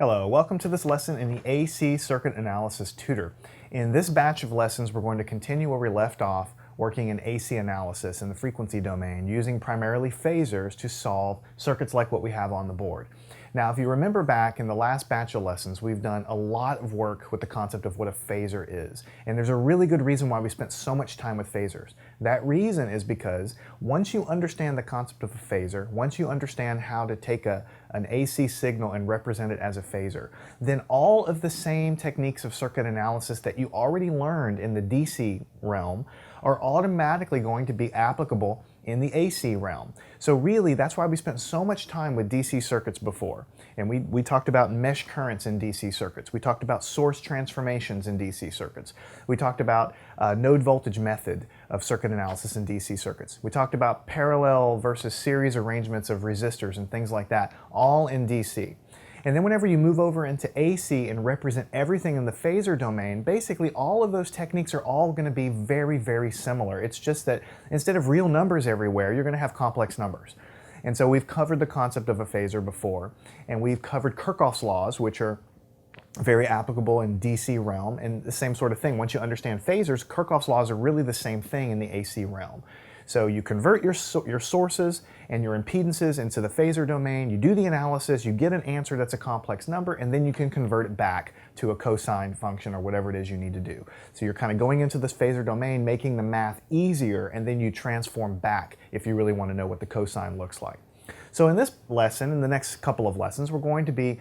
Hello, welcome to this lesson in the AC Circuit Analysis Tutor. In this batch of lessons, we're going to continue where we left off, working in AC analysis in the frequency domain, using primarily phasors to solve circuits like what we have on the board. Now, if you remember back in the last batch of lessons, we've done a lot of work with the concept of what a phasor is. And there's a really good reason why we spent so much time with phasors. That reason is because once you understand the concept of a phasor, once you understand how to take an AC signal and represent it as a phasor, then all of the same techniques of circuit analysis that you already learned in the DC realm are automatically going to be applicable in the AC realm. So really, that's why we spent so much time with DC circuits before. And we talked about mesh currents in DC circuits. We talked about source transformations in DC circuits. We talked about node voltage method of circuit analysis in DC circuits. We talked about parallel versus series arrangements of resistors and things like that, all in DC. And then whenever you move over into AC and represent everything in the phasor domain, basically all of those techniques are all going to be very, very similar. It's just that instead of real numbers everywhere, you're going to have complex numbers. And so we've covered the concept of a phasor before, and we've covered Kirchhoff's laws, which are very applicable in DC realm, and the same sort of thing. Once you understand phasors, Kirchhoff's laws are really the same thing in the AC realm. So you convert your sources and your impedances into the phasor domain, you do the analysis, you get an answer that's a complex number, and then you can convert it back to a cosine function or whatever it is you need to do. So you're kind of going into this phasor domain, making the math easier, and then you transform back if you really want to know what the cosine looks like. So in this lesson, in the next couple of lessons, we're going to be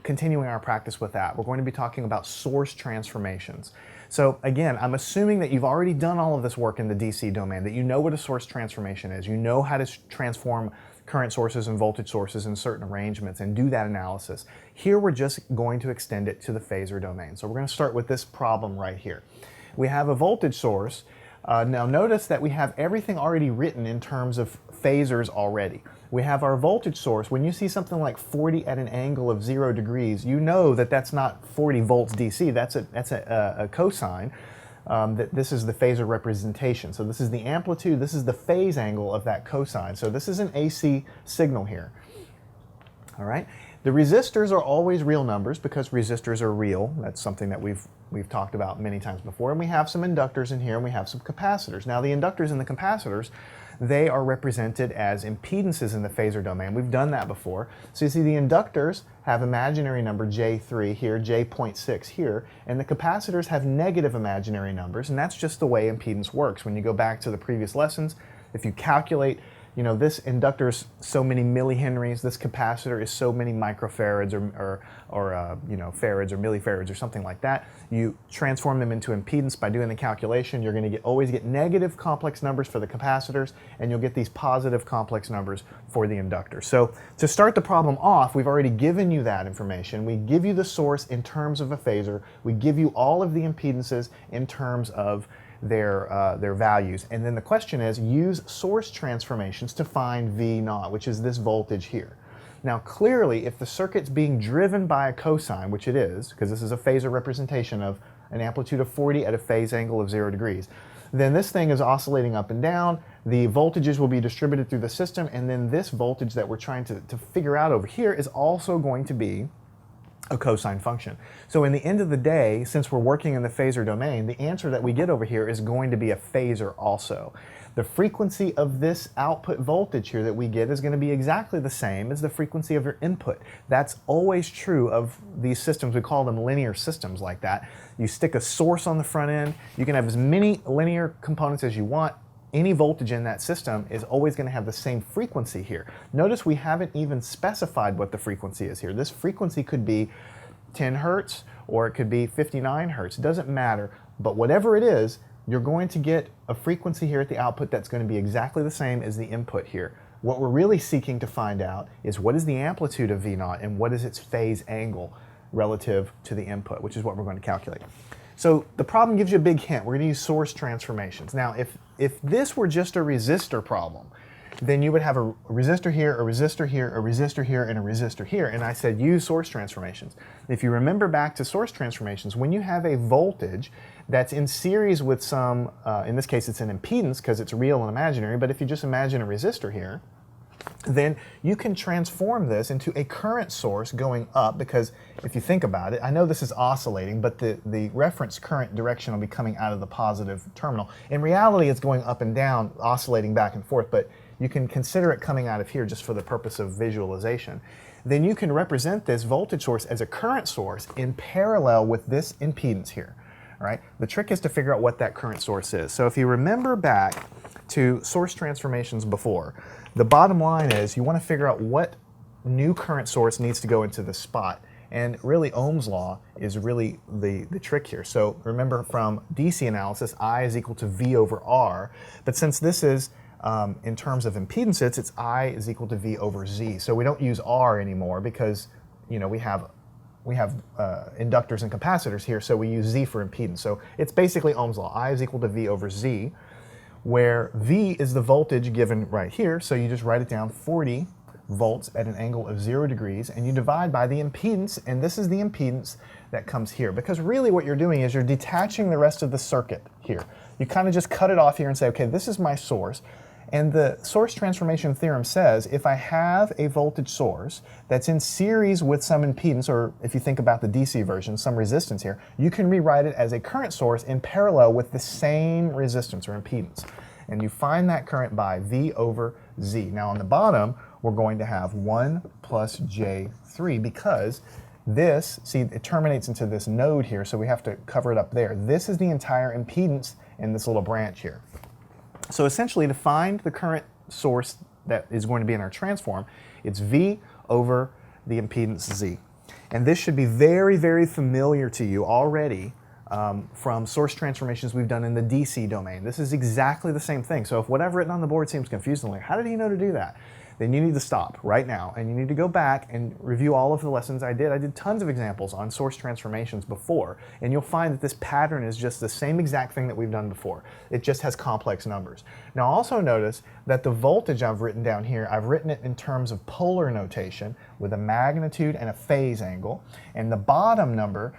continuing our practice with that. We're going to be talking about source transformations. So again, I'm assuming that you've already done all of this work in the DC domain, that you know what a source transformation is. You know how to transform current sources and voltage sources in certain arrangements and do that analysis. Here we're just going to extend it to the phasor domain. So we're going to start with this problem right here. We have a voltage source. Now notice that we have everything already written in terms of phasors already. We have our voltage source. When you see something like 40 at an angle of 0 degrees, you know that that's not 40 volts DC. That's a cosine. That this is the phasor representation. So this is the amplitude, this is the phase angle of that cosine. So this is an AC signal here. All right. The resistors are always real numbers because resistors are real. That's something that we've talked about many times before. And we have some inductors in here and we have some capacitors. Now the inductors and the capacitors, they are represented as impedances in the phasor domain. We've done that before. So you see the inductors have imaginary number J3 here, J.6 here, and the capacitors have negative imaginary numbers, and that's just the way impedance works. When you go back to the previous lessons, if you calculate, you know, this inductor is so many millihenries, this capacitor is so many microfarads or you know, farads or millifarads or something like that. You transform them into impedance by doing the calculation. You're going to always get negative complex numbers for the capacitors, and you'll get these positive complex numbers for the inductors. So to start the problem off, we've already given you that information. We give you the source in terms of a phasor. We give you all of the impedances in terms of their values. And then the question is, use source transformations to find V naught, which is this voltage here. Now clearly, if the circuit's being driven by a cosine, which it is, because this is a phasor representation of an amplitude of 40 at a phase angle of 0 degrees, then this thing is oscillating up and down, the voltages will be distributed through the system, and then this voltage that we're trying to figure out over here is also going to be a cosine function. So in the end of the day, since we're working in the phasor domain, the answer that we get over here is going to be a phasor also. The frequency of this output voltage here that we get is going to be exactly the same as the frequency of your input. That's always true of these systems. We call them linear systems like that. You stick a source on the front end. You can have as many linear components as you want. Any voltage in that system is always going to have the same frequency here. Notice we haven't even specified what the frequency is here. This frequency could be 10 hertz or it could be 59 hertz. It doesn't matter, but whatever it is, you're going to get a frequency here at the output that's going to be exactly the same as the input here. What we're really seeking to find out is what is the amplitude of V naught and what is its phase angle relative to the input, which is what we're going to calculate. So the problem gives you a big hint. We're going to use source transformations. Now, if this were just a resistor problem, then you would have a resistor here, a resistor here, a resistor here, and a resistor here. And I said use source transformations. If you remember back to source transformations, when you have a voltage that's in series with some, in this case it's an impedance because it's real and imaginary, but if you just imagine a resistor here, then you can transform this into a current source going up, because if you think about it, I know this is oscillating, but the reference current direction will be coming out of the positive terminal. In reality, it's going up and down, oscillating back and forth, but you can consider it coming out of here just for the purpose of visualization. Then you can represent this voltage source as a current source in parallel with this impedance here. All right? The trick is to figure out what that current source is. So if you remember back to source transformations before, the bottom line is you want to figure out what new current source needs to go into the spot. And really, Ohm's law is really the trick here. So remember from DC analysis, I is equal to V over R. But since this is in terms of impedances, it's I is equal to V over Z. So we don't use R anymore because we have inductors and capacitors here, so we use Z for impedance. So it's basically Ohm's law. I is equal to V over Z, where V is the voltage given right here, so you just write it down, 40 volts at an angle of 0 degrees, and you divide by the impedance, and this is the impedance that comes here. Because really what you're doing is you're detaching the rest of the circuit here. You kind of just cut it off here and say, okay, this is my source. And the source transformation theorem says if I have a voltage source that's in series with some impedance, or if you think about the DC version, some resistance here, you can rewrite it as a current source in parallel with the same resistance or impedance. And you find that current by V over Z. Now on the bottom, we're going to have 1 plus J3 because this, see, it terminates into this node here, so we have to cover it up there. This is the entire impedance in this little branch here. So essentially, to find the current source that is going to be in our transform, it's V over the impedance Z. And this should be very, very familiar to you already from source transformations we've done in the DC domain. This is exactly the same thing. So if what I've written on the board seems confusing, like, how did he know to do that? Then you need to stop right now and you need to go back and review all of the lessons I did. I did tons of examples on source transformations before, and you'll find that this pattern is just the same exact thing that we've done before. It just has complex numbers. Now also notice that the voltage I've written down here, I've written it in terms of polar notation with a magnitude and a phase angle. And the bottom number,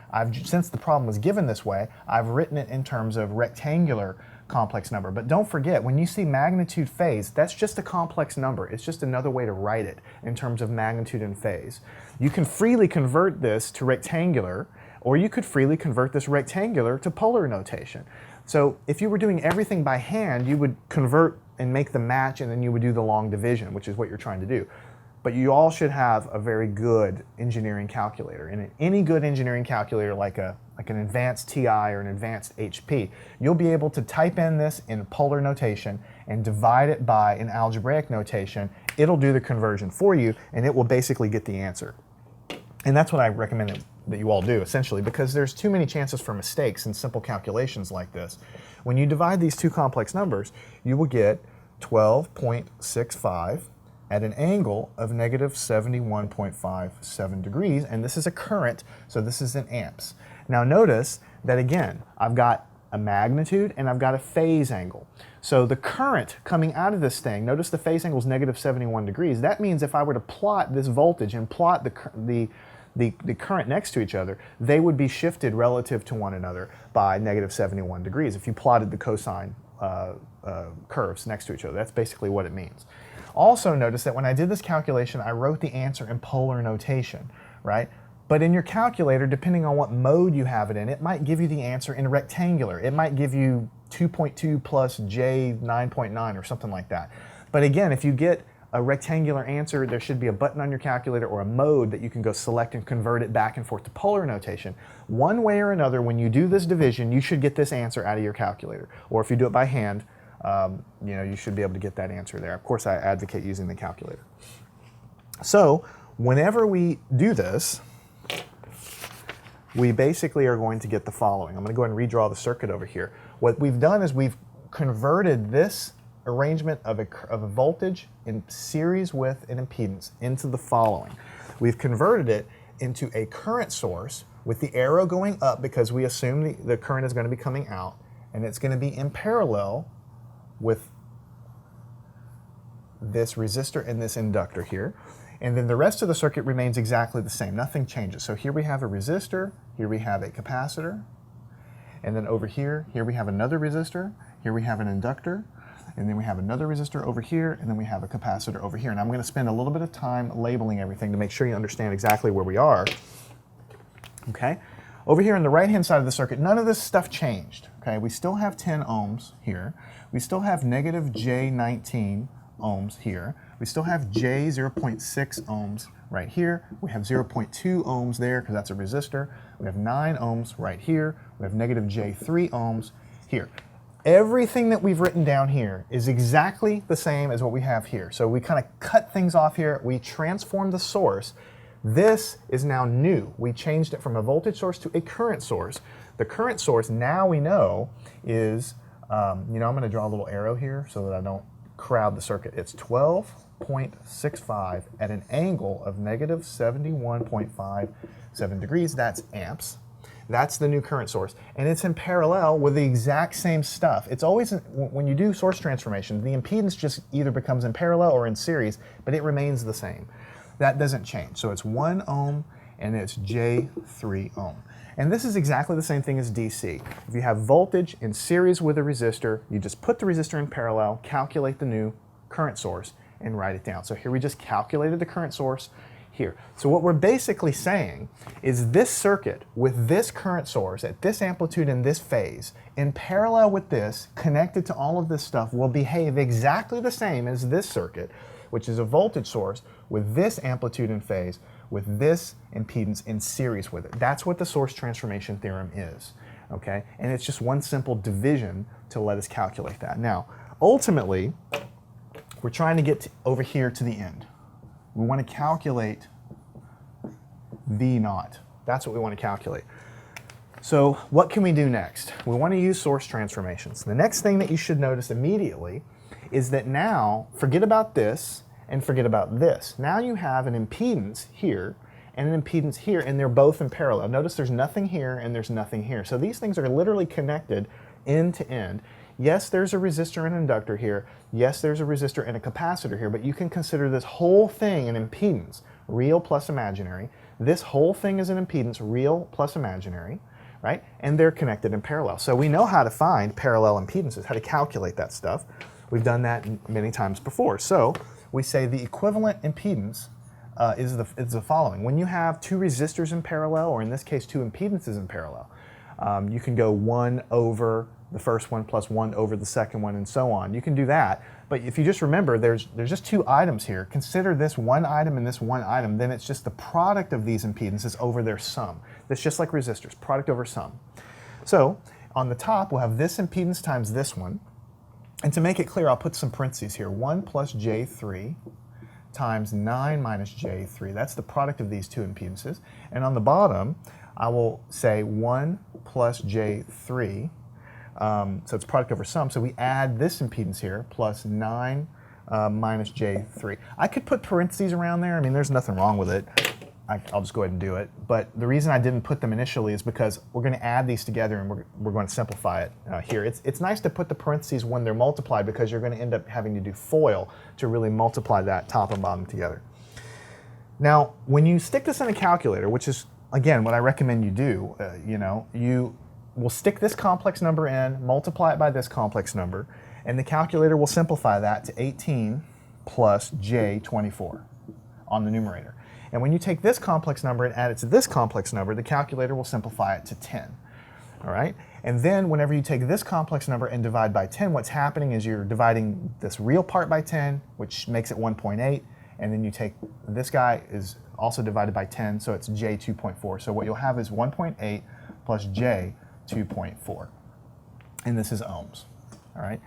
since the problem was given this way, I've written it in terms of rectangular complex number. But don't forget, when you see magnitude phase, that's just a complex number. It's just another way to write it in terms of magnitude and phase. You can freely convert this to rectangular, or you could freely convert this rectangular to polar notation. So if you were doing everything by hand, you would convert and make the match, and then you would do the long division, which is what you're trying to do. But you all should have a very good engineering calculator. And any good engineering calculator, like an advanced TI or an advanced HP, you'll be able to type in this in polar notation and divide it by an algebraic notation. It'll do the conversion for you, and it will basically get the answer. And that's what I recommend that you all do, essentially, because there's too many chances for mistakes in simple calculations like this. When you divide these two complex numbers, you will get 12.65 at an angle of negative 71.57 degrees, and this is a current, so this is in amps. Now notice that again, I've got a magnitude and I've got a phase angle. So the current coming out of this thing, notice the phase angle is negative 71 degrees. That means if I were to plot this voltage and plot the current next to each other, they would be shifted relative to one another by negative 71 degrees if you plotted the cosine curves next to each other. That's basically what it means. Also notice that when I did this calculation, I wrote the answer in polar notation, right? But in your calculator, depending on what mode you have it in, it might give you the answer in rectangular. It might give you 2.2 plus J 9.9 or something like that. But again, if you get a rectangular answer, there should be a button on your calculator or a mode that you can go select and convert it back and forth to polar notation. One way or another, when you do this division, you should get this answer out of your calculator. Or if you do it by hand, you should be able to get that answer there. Of course, I advocate using the calculator. So whenever we do this, we basically are going to get the following. I'm going to go ahead and redraw the circuit over here. What we've done is we've converted this arrangement of a voltage in series with an impedance into the following. We've converted it into a current source with the arrow going up because we assume the current is going to be coming out, and it's going to be in parallel with this resistor and this inductor here. And then the rest of the circuit remains exactly the same. Nothing changes. So here we have a resistor, here we have a capacitor, and then over here we have another resistor, here we have an inductor. and then we have another resistor over here, and then we have a capacitor over here. And I'm going to spend a little bit of time labeling everything to make sure you understand exactly where we are. Okay? Over here on the right-hand side of the circuit, none of this stuff changed. Okay? We still have 10 ohms here. We still have negative J19 ohms here. We still have J 0.6 ohms right here. We have 0.2 ohms there because that's a resistor. We have 9 ohms right here. We have negative J3 ohms here. Everything that we've written down here is exactly the same as what we have here. So we kind of cut things off here. We transformed the source. This is now new. We changed it from a voltage source to a current source. The current source now we know is, I'm going to draw a little arrow here so that I don't crowd the circuit. It's 12.65 at an angle of negative 71.57 degrees. That's amps. That's the new current source. And it's in parallel with the exact same stuff. It's always, when you do source transformation, the impedance just either becomes in parallel or in series, but it remains the same. That doesn't change. So it's 1 ohm and it's J3 ohm. And this is exactly the same thing as DC. If you have voltage in series with a resistor, you just put the resistor in parallel, calculate the new current source, and write it down. So here we just calculated the current source here. So what we're basically saying is this circuit with this current source at this amplitude and this phase, in parallel with this, connected to all of this stuff, will behave exactly the same as this circuit, which is a voltage source with this amplitude and phase, with this impedance in series with it. That's what the source transformation theorem is, okay? And it's just one simple division to let us calculate that. Now, ultimately, we're trying to get over here to the end. We want to calculate V naught. That's what we want to calculate. So what can we do next? We want to use source transformations. The next thing that you should notice immediately is that now, forget about this and forget about this. Now you have an impedance here and an impedance here, and they're both in parallel. Notice there's nothing here and there's nothing here. So these things are literally connected end to end. Yes, there's a resistor and inductor here. Yes, there's a resistor and a capacitor here, but you can consider this whole thing an impedance, real plus imaginary. This whole thing is an impedance, real plus imaginary, right? And they're connected in parallel. So we know how to find parallel impedances, how to calculate that stuff. We've done that many times before. So we say the equivalent impedance is the following. When you have two resistors in parallel, or in this case, two impedances in parallel, you can go 1 over the first one plus 1 over the second one, and so on. You can do that, but if you just remember, there's just two items here. Consider this one item and this one item, then it's just the product of these impedances over their sum. That's just like resistors, product over sum. So on the top, we'll have this impedance times this one, and to make it clear, I'll put some parentheses here. 1 plus J3 times 9 minus J3. That's the product of these two impedances. And on the bottom, I will say 1 plus J3. So it's product over sum. So we add this impedance here, plus 9 minus J3. I could put parentheses around there. I mean, there's nothing wrong with it. I'll just go ahead and do it. But the reason I didn't put them initially is because we're going to add these together and we're going to simplify it here. It's nice to put the parentheses when they're multiplied because you're going to end up having to do FOIL to really multiply that top and bottom together. Now, when you stick this in a calculator, which is, again, what I recommend you do, you will stick this complex number in, multiply it by this complex number, and the calculator will simplify that to 18 plus J24 on the numerator. And when you take this complex number and add it to this complex number, the calculator will simplify it to 10. All right? And then whenever you take this complex number and divide by 10, what's happening is you're dividing this real part by 10, which makes it 1.8, and then you take this guy is also divided by 10, so it's J2.4. So what you'll have is 1.8 plus J2.4. And this is ohms. All right?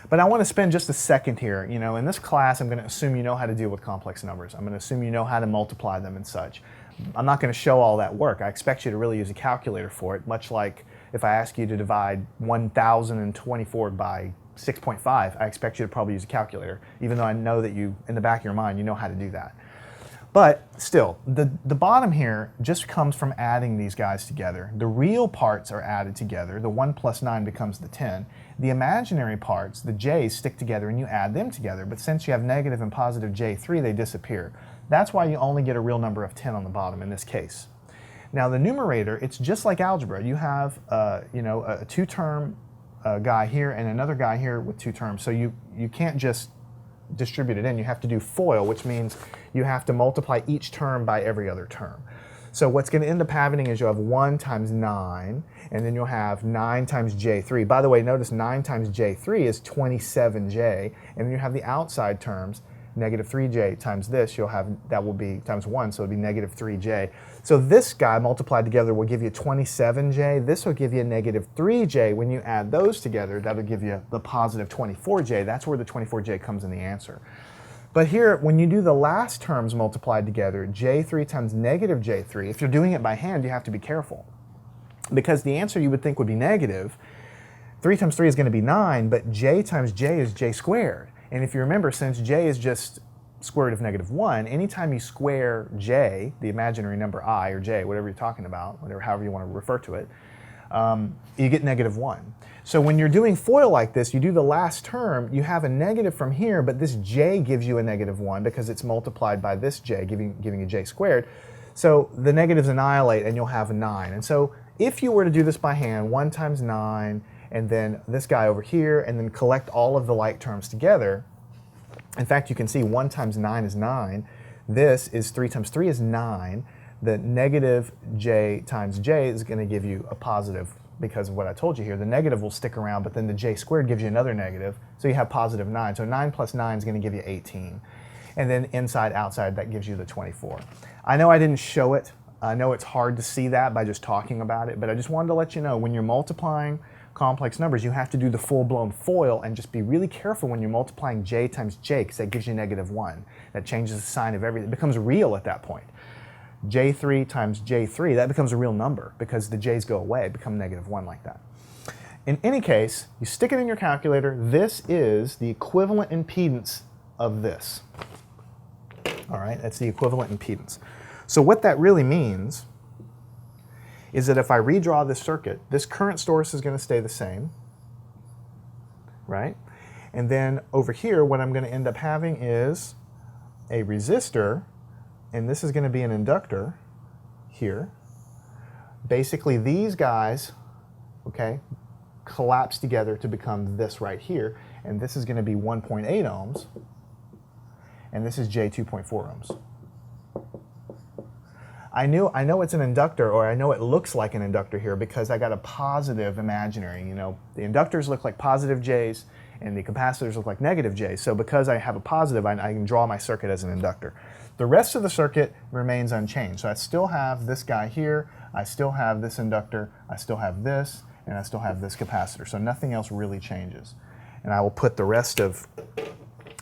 But I want to spend just a second here. In this class, I'm going to assume you know how to deal with complex numbers. I'm going to assume you know how to multiply them and such. I'm not going to show all that work. I expect you to really use a calculator for it, much like if I ask you to divide 1,024 by 6.5, I expect you to probably use a calculator, even though I know that you, in the back of your mind, you know how to do that. But still, the bottom here just comes from adding these guys together. The real parts are added together. The 1 plus 9 becomes the 10. The imaginary parts, the j's, stick together and you add them together. But since you have negative and positive J3, they disappear. That's why you only get a real number of 10 on the bottom in this case. Now the numerator, it's just like algebra. You have a two-term a guy here and another guy here with two terms. So you can't just distribute it in. You have to do FOIL, which means you have to multiply each term by every other term. So what's going to end up happening is you'll have 1 times 9, and then you'll have 9 times j3. By the way, notice 9 times j3 is 27j, and then you have the outside terms, negative 3j times this, you'll have, that will be times 1, so it'll be negative 3j. So this guy multiplied together will give you 27j. This will give you a negative 3j. When you add those together, that'll give you the positive 24j. That's where the 24j comes in the answer. But here, when you do the last terms multiplied together, j3 times negative j3, if you're doing it by hand, you have to be careful. Because the answer you would think would be negative. 3 times 3 is going to be 9, but j times j is j squared. And if you remember, since j is just square root of negative 1, anytime you square j, the imaginary number I or j, whatever you're talking about, whatever, however you want to refer to it, you get negative 1. So when you're doing FOIL like this, you do the last term, you have a negative from here, but this j gives you a negative 1 because it's multiplied by this j, giving a j squared. So the negatives annihilate and you'll have a 9. And so if you were to do this by hand, 1 times 9, and then this guy over here, and then collect all of the like terms together, in fact, you can see 1 times 9 is 9. This is 3 times 3 is 9. The negative j times j is going to give you a positive because of what I told you here. The negative will stick around, but then the j squared gives you another negative, so you have positive 9. So 9 plus 9 is going to give you 18. And then inside, outside, that gives you the 24. I know I didn't show it. I know it's hard to see that by just talking about it, but I just wanted to let you know when you're multiplying complex numbers, you have to do the full-blown FOIL and just be really careful when you're multiplying j times j, because that gives you negative 1. That changes the sign of everything. It becomes real at that point. j3 times j3, that becomes a real number because the j's go away, become negative 1 like that. In any case, you stick it in your calculator. This is the equivalent impedance of this. All right, that's the equivalent impedance. So what that really means is that if I redraw this circuit, this current source is going to stay the same, right? And then over here, what I'm going to end up having is a resistor, and this is going to be an inductor here. Basically, these guys, okay, collapse together to become this right here, and this is going to be 1.8 ohms, and this is J2.4 ohms. I know it's an inductor, or I know it looks like an inductor here because I got a positive imaginary. You know, the inductors look like positive J's and the capacitors look like negative J's. So because I have a positive, I can draw my circuit as an inductor. The rest of the circuit remains unchanged. So I still have this guy here, I still have this inductor, I still have this, and I still have this capacitor. So nothing else really changes. And I will put the rest of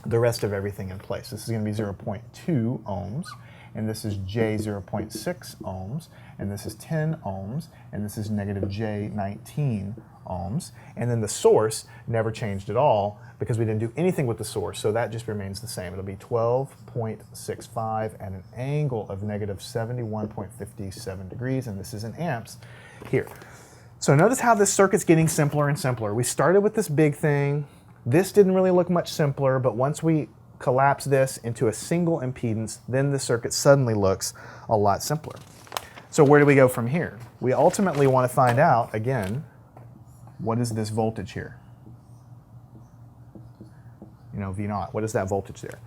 everything in place. This is going to be 0.2 ohms. And this is J 0.6 ohms, and this is 10 ohms, and this is negative J 19 ohms. And then the source never changed at all because we didn't do anything with the source, so that just remains the same. It'll be 12.65 at an angle of negative 71.57 degrees, and this is in amps here. So notice how this circuit's getting simpler and simpler. We started with this big thing. This didn't really look much simpler, but once we collapse this into a single impedance, then the circuit suddenly looks a lot simpler. So where do we go from here? We ultimately want to find out, again, what is this voltage here? You know, V0, what is that voltage there?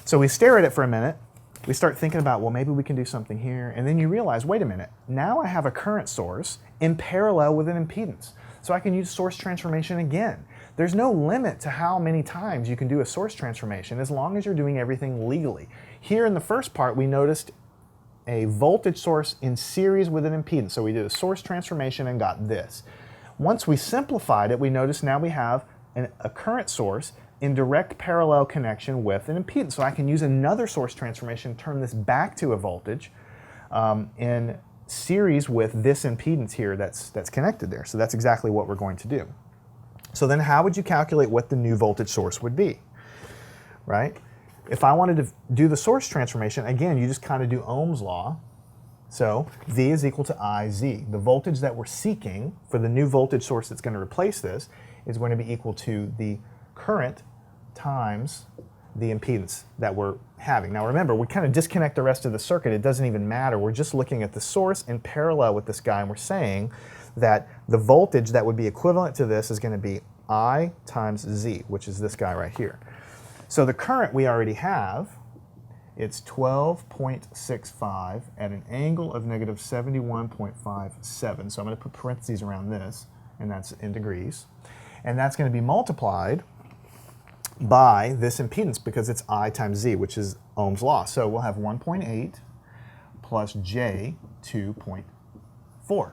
So we stare at it for a minute, we start thinking about, well, maybe we can do something here, and then you realize, wait a minute, now I have a current source in parallel with an impedance. So I can use source transformation again. There's no limit to how many times you can do a source transformation as long as you're doing everything legally. Here in the first part, we noticed a voltage source in series with an impedance. So we did a source transformation and got this. Once we simplified it, we noticed now we have a current source in direct parallel connection with an impedance. So I can use another source transformation, turn this back to a voltage in series with this impedance here that's connected there. So that's exactly what we're going to do. So then how would you calculate what the new voltage source would be, right? If I wanted to do the source transformation, again, you just kind of do Ohm's law. So V is equal to IZ. The voltage that we're seeking for the new voltage source that's going to replace this is going to be equal to the current times the impedance that we're having. Now remember, we kind of disconnect the rest of the circuit. It doesn't even matter. We're just looking at the source in parallel with this guy, and we're saying that the voltage that would be equivalent to this is going to be I times Z, which is this guy right here. So the current we already have, it's 12.65 at an angle of negative 71.57. So I'm going to put parentheses around this, and that's in degrees. And that's going to be multiplied by this impedance because it's I times Z, which is Ohm's law. So we'll have 1.8 plus J 2.4.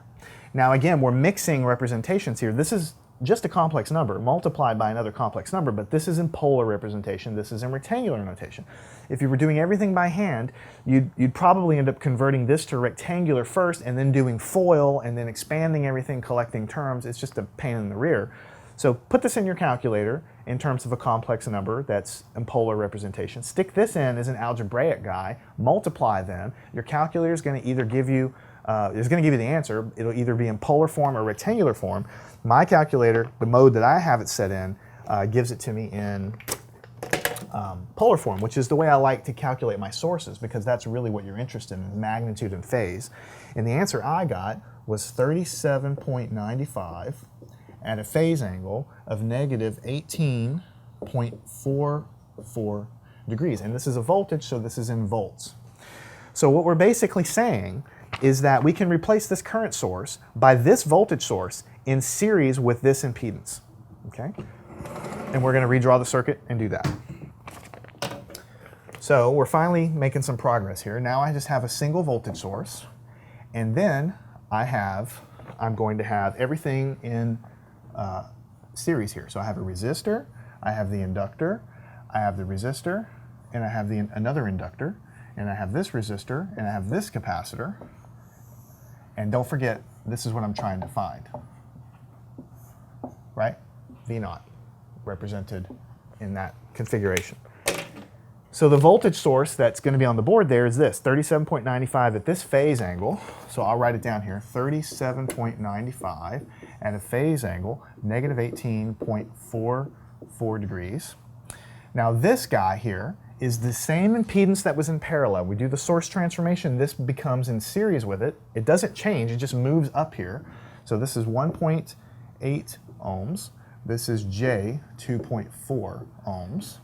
Now again, we're mixing representations here. This is just a complex number multiplied by another complex number, but this is in polar representation, this is in rectangular notation. If you were doing everything by hand, you'd probably end up converting this to rectangular first and then doing FOIL and then expanding everything, collecting terms. It's just a pain in the rear. So put this in your calculator in terms of a complex number that's in polar representation. Stick this in as an algebraic guy, multiply them. Your calculator is going to either give you the answer. It'll either be in polar form or rectangular form. My calculator, the mode that I have it set in, gives it to me in polar form, which is the way I like to calculate my sources because that's really what you're interested in, magnitude and phase. And the answer I got was 37.95 at a phase angle of negative 18.44 degrees. And this is a voltage, so this is in volts. So what we're basically saying is that we can replace this current source by this voltage source in series with this impedance, okay? And we're going to redraw the circuit and do that. So we're finally making some progress here. Now I just have a single voltage source, and then I'm going to have everything in series here. So I have a resistor, I have the inductor, I have the resistor, and I have another inductor, and I have this resistor, and I have this capacitor. And don't forget, this is what I'm trying to find, right? V0, represented in that configuration. So the voltage source that's going to be on the board there is this, 37.95 at this phase angle. So I'll write it down here, 37.95 at a phase angle, negative 18.44 degrees. Now this guy here is the same impedance that was in parallel. We do the source transformation, this becomes in series with it. It doesn't change, it just moves up here. So this is 1.8 ohms. This is J 2.4 ohms.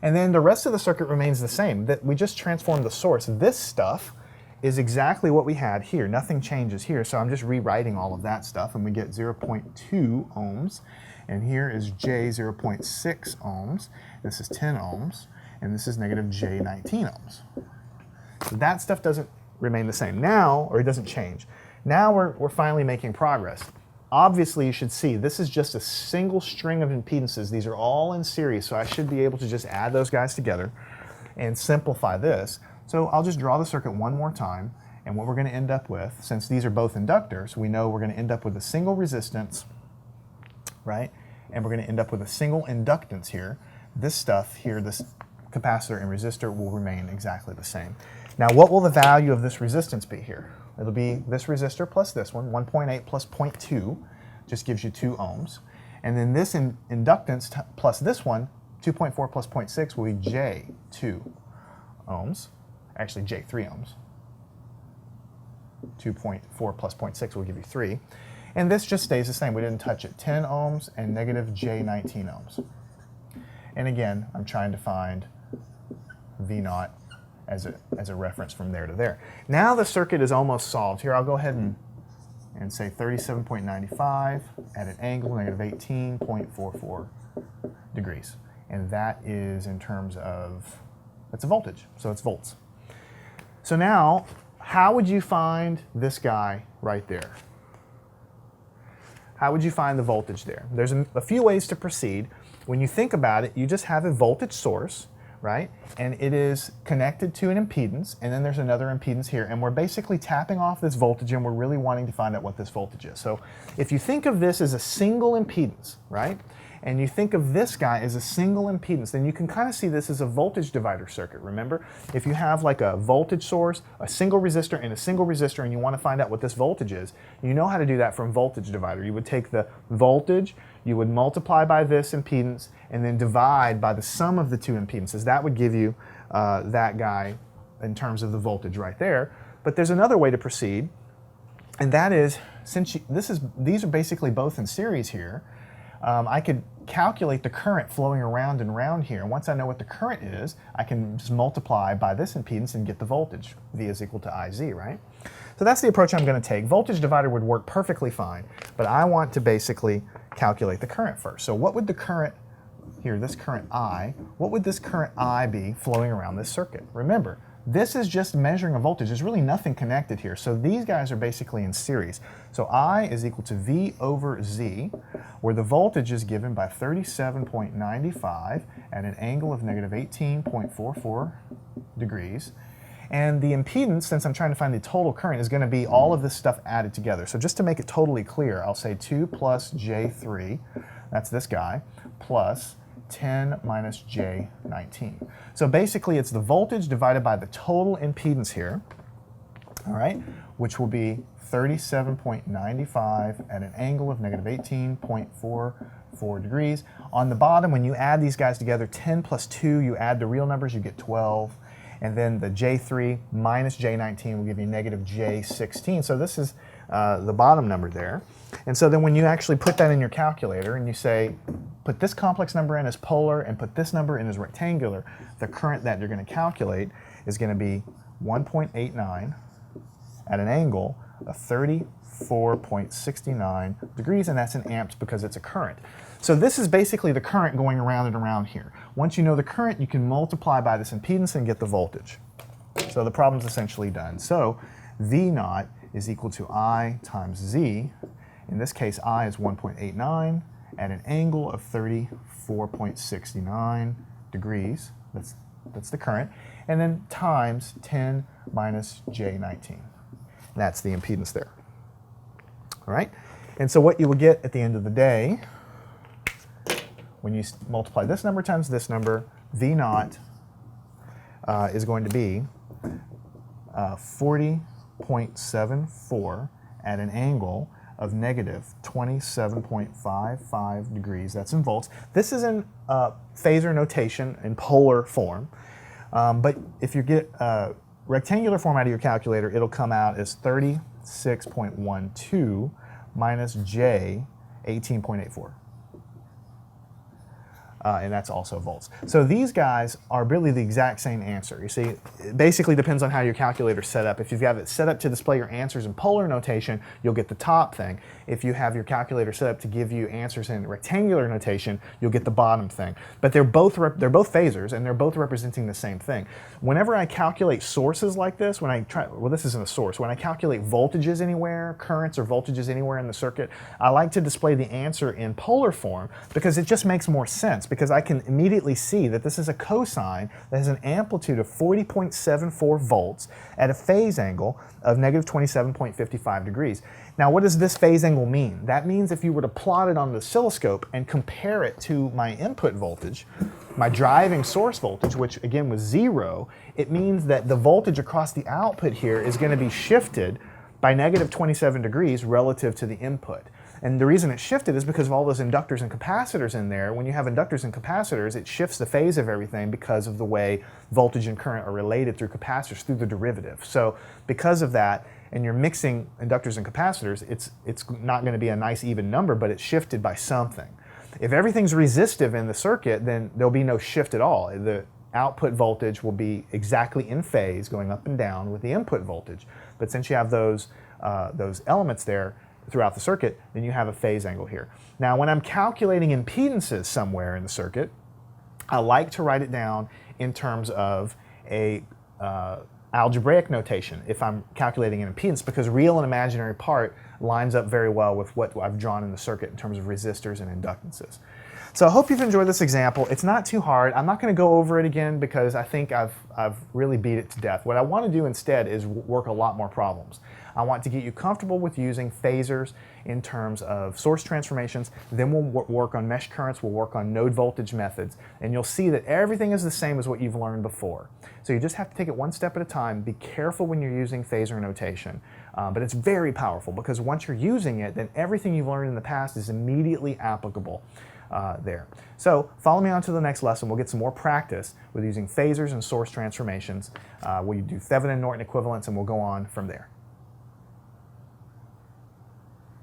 And then the rest of the circuit remains the same. That we just transformed the source. This stuff is exactly what we had here. Nothing changes here, so I'm just rewriting all of that stuff, and we get 0.2 ohms. And here is J 0.6 ohms. This is 10 ohms. And this is negative J 19 ohms. So that stuff doesn't remain the same now, or it doesn't change. Now we're finally making progress. Obviously, you should see this is just a single string of impedances. These are all in series, so I should be able to just add those guys together and simplify this. So I'll just draw the circuit one more time, and what we're going to end up with, since these are both inductors, we know we're going to end up with a single resistance, right? And we're going to end up with a single inductance here. This stuff here, this capacitor and resistor, will remain exactly the same. Now, what will the value of this resistance be here? It'll be this resistor plus this one, 1.8 plus 0.2, just gives you 2 ohms. And then this inductance plus this one, 2.4 plus 0.6, will be J2 ohms, actually J3 ohms. 2.4 plus 0.6 will give you 3. And this just stays the same, we didn't touch it, 10 ohms and negative J19 ohms. And again, I'm trying to find V0 as a reference from there to there. Now the circuit is almost solved. Here, I'll go ahead and say 37.95 at an angle, negative 18.44 degrees. And that is in terms of, that's a voltage, so it's volts. So now, how would you find this guy right there? How would you find the voltage there? There's a few ways to proceed. When you think about it, you just have a voltage source, right? And it is connected to an impedance, and then there's another impedance here, and we're basically tapping off this voltage, and we're really wanting to find out what this voltage is. So if you think of this as a single impedance, right? and you think of this guy as a single impedance, then you can kind of see this as a voltage divider circuit. Remember, if you have like a voltage source, a single resistor, and a single resistor, and you want to find out what this voltage is, you know how to do that from voltage divider. You would take the voltage, you would multiply by this impedance, and then divide by the sum of the two impedances. That would give you that guy in terms of the voltage right there. But there's another way to proceed, and that is, since these are basically both in series here, I could calculate the current flowing around and around here. And once I know what the current is, I can just multiply by this impedance and get the voltage. V is equal to IZ, right? So that's the approach I'm going to take. Voltage divider would work perfectly fine, but I want to basically calculate the current first. So what would the current, here, this current I, what would this current I be flowing around this circuit? Remember, this is just measuring a voltage. There's really nothing connected here. So these guys are basically in series. So I is equal to V over Z, where the voltage is given by 37.95 at an angle of negative 18.44 degrees. And the impedance, since I'm trying to find the total current, is going to be all of this stuff added together. So just to make it totally clear, I'll say 2 plus J3, that's this guy, plus 10 minus J19. So basically it's the voltage divided by the total impedance here, all right, which will be 37.95 at an angle of negative 18.44 degrees. On the bottom, when you add these guys together, 10 plus 2, you add the real numbers, you get 12. And then the J3 minus J19 will give you negative J16. So this is the bottom number there. And so then when you actually put that in your calculator and you say, put this complex number in as polar and put this number in as rectangular, the current that you're going to calculate is going to be 1.89 at an angle of 34.69 degrees, and that's in amps because it's a current. So this is basically the current going around and around here. Once you know the current, you can multiply by this impedance and get the voltage. So the problem's essentially done. So V naught is equal to I times Z. In this case, I is 1.89 at an angle of 34.69 degrees. That's the current. And then times 10 minus J19. That's the impedance there. All right? And so what you will get at the end of the day, when you multiply this number times this number, V naught is going to be 40.74 at an angle of negative 27.55 degrees. That's in volts. This is in phasor notation in polar form. But if you get rectangular form out of your calculator, it'll come out as 36.12 minus J 18.84. And that's also volts. So these guys are really the exact same answer. You see, it basically depends on how your calculator's set up. If you've got it set up to display your answers in polar notation, you'll get the top thing. If you have your calculator set up to give you answers in rectangular notation, you'll get the bottom thing. But they're both phasors, and they're both representing the same thing. Whenever I calculate sources like this, well, this isn't a source. When I calculate voltages anywhere, currents or voltages anywhere in the circuit, I like to display the answer in polar form because it just makes more sense, because I can immediately see that this is a cosine that has an amplitude of 40.74 volts at a phase angle of negative 27.55 degrees. Now, what does this phase angle mean? That means if you were to plot it on the oscilloscope and compare it to my input voltage, my driving source voltage, which again was 0, it means that the voltage across the output here is going to be shifted by negative 27 degrees relative to the input. And the reason it shifted is because of all those inductors and capacitors in there. When you have inductors and capacitors, it shifts the phase of everything because of the way voltage and current are related through capacitors, through the derivative. So because of that, and you're mixing inductors and capacitors, it's not going to be a nice even number, but it's shifted by something. If everything's resistive in the circuit, then there'll be no shift at all. The output voltage will be exactly in phase, going up and down with the input voltage. But since you have those elements there throughout the circuit, then you have a phase angle here. Now, when I'm calculating impedances somewhere in the circuit, I like to write it down in terms of a algebraic notation if I'm calculating an impedance, because real and imaginary part lines up very well with what I've drawn in the circuit in terms of resistors and inductances. So I hope you've enjoyed this example. It's not too hard. I'm not going to go over it again because I think I've really beat it to death. What I want to do instead is work a lot more problems. I want to get you comfortable with using phasors in terms of source transformations. Then we'll work on mesh currents, we'll work on node voltage methods, and you'll see that everything is the same as what you've learned before. So you just have to take it one step at a time. Be careful when you're using phasor notation. But it's very powerful because once you're using it, then everything you've learned in the past is immediately applicable there. So follow me on to the next lesson. We'll get some more practice with using phasors and source transformations. We'll do Thevenin-Norton equivalence, and we'll go on from there.